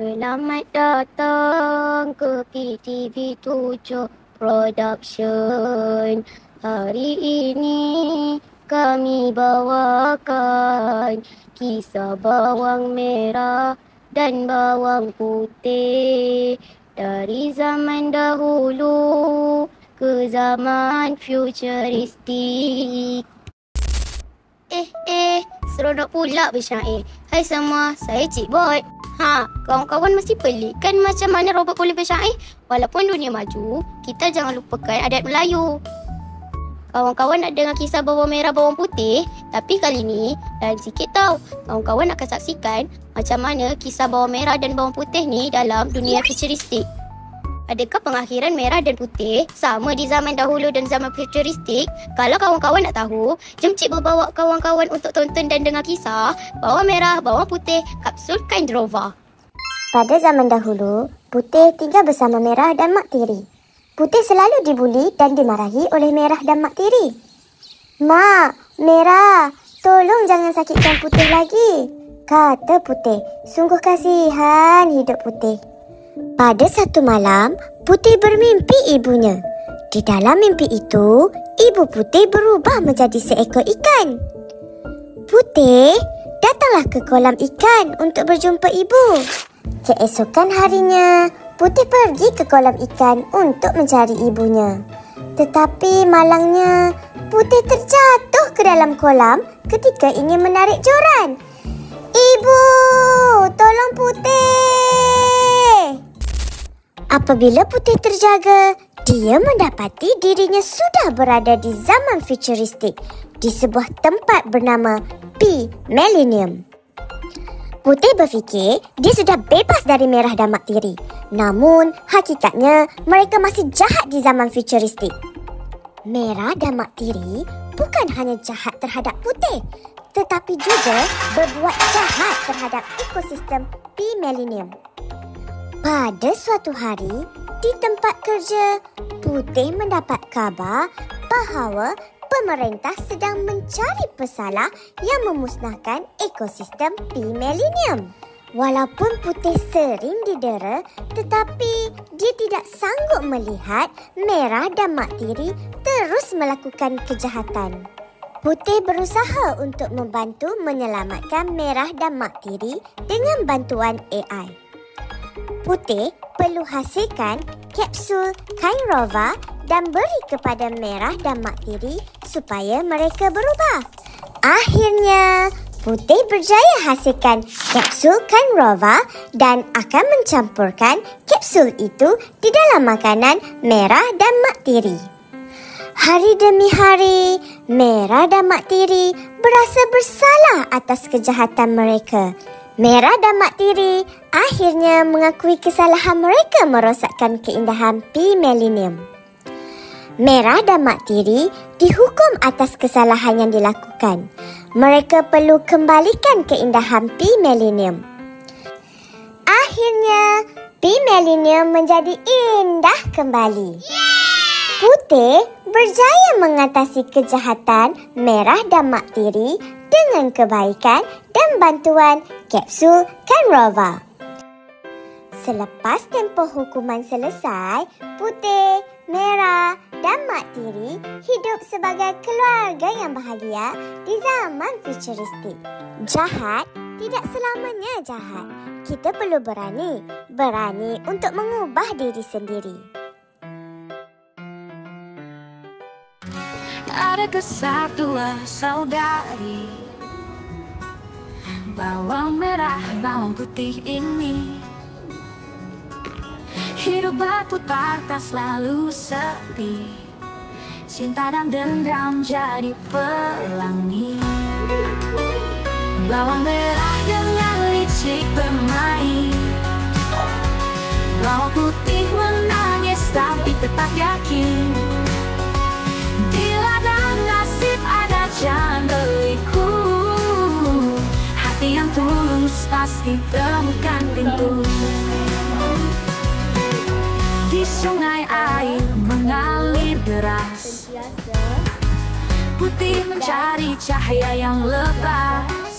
Selamat datang ke PTV 7 Production. Hari ini kami bawakan kisah bawang merah dan bawang putih dari zaman dahulu ke zaman futuristik. Seronok pula bersyair. Hai semua, saya Cik Bot. Kawan-kawan mesti pelik kan macam mana robot boleh bersyair? Walaupun dunia maju, kita jangan lupakan adat Melayu. Kawan-kawan nak dengar kisah bawang merah bawang putih? Tapi kali ni, lain sikit tau. Kawan-kawan akan saksikan macam mana kisah bawang merah dan bawang putih ni dalam dunia futuristik. Adakah pengakhiran merah dan putih sama di zaman dahulu dan zaman futuristik? Kalau kawan-kawan nak tahu, jom Cik bawa kawan-kawan untuk tonton dan dengar kisah bawang merah, bawang putih, kapsul kain drova. Pada zaman dahulu, Putih tinggal bersama Merah dan Mak Tiri. Putih selalu dibuli dan dimarahi oleh Merah dan Mak Tiri. "Mak, Merah, tolong jangan sakitkan Putih lagi," kata Putih. Sungguh kasihan hidup Putih. Pada satu malam, Putih bermimpi ibunya. Di dalam mimpi itu, ibu Putih berubah menjadi seekor ikan. Putih datanglah ke kolam ikan untuk berjumpa ibu. Keesokan harinya, Putih pergi ke kolam ikan untuk mencari ibunya. Tetapi malangnya, Putih terjatuh ke dalam kolam ketika ingin menarik joran. "Ibu, tolong Putih!" Apabila Putih terjaga, dia mendapati dirinya sudah berada di zaman futuristik di sebuah tempat bernama P Millennium. Putih berfikir dia sudah bebas dari Merah dan Mak Tiri. Namun, hakikatnya mereka masih jahat di zaman futuristik. Merah dan Mak Tiri bukan hanya jahat terhadap Putih, tetapi juga berbuat jahat terhadap ekosistem P Millennium. Pada suatu hari, di tempat kerja, Putih mendapat khabar bahawa pemerintah sedang mencari pesalah yang memusnahkan ekosistem P Millennium. Walaupun Putih sering didera, tetapi dia tidak sanggup melihat Merah dan Mak Tiri terus melakukan kejahatan. Putih berusaha untuk membantu menyelamatkan Merah dan Mak Tiri dengan bantuan AI. Putih perlu hasilkan kapsul kain rova dan beri kepada Merah dan Mak Tiri supaya mereka berubah. Akhirnya, Putih berjaya hasilkan kapsul kain rova dan akan mencampurkan kapsul itu di dalam makanan Merah dan Mak Tiri. Hari demi hari, Merah dan Mak Tiri berasa bersalah atas kejahatan mereka. Merah dan Mak Tiri akhirnya mengakui kesalahan mereka merosakkan keindahan P Millennium. Merah dan Mak Tiri dihukum atas kesalahan yang dilakukan. Mereka perlu kembalikan keindahan P Millennium. Akhirnya, P Millennium menjadi indah kembali. Putih berjaya mengatasi kejahatan Merah dan Mak Tiri dengan kebaikan dan bantuan kapsul kain rova. Selepas tempoh hukuman selesai, Putih, Merah dan Mak Tiri hidup sebagai keluarga yang bahagia di zaman futuristik. Jahat tidak selamanya jahat. Kita perlu berani untuk mengubah diri sendiri. Ada kisah dua saudari, bawang merah, bawang putih ini. Hidup berputar tak selalu sepi, cinta dan dendam jadi pelangi. Bawang merah dengan licik bermain, bawang putih menangis tapi tetap yakin. Di ladang nasib ada jalan berliku, hati yang tulus pasti temukan pintu. Di sungai air mengalir deras, Putih mencari cahaya yang lepas.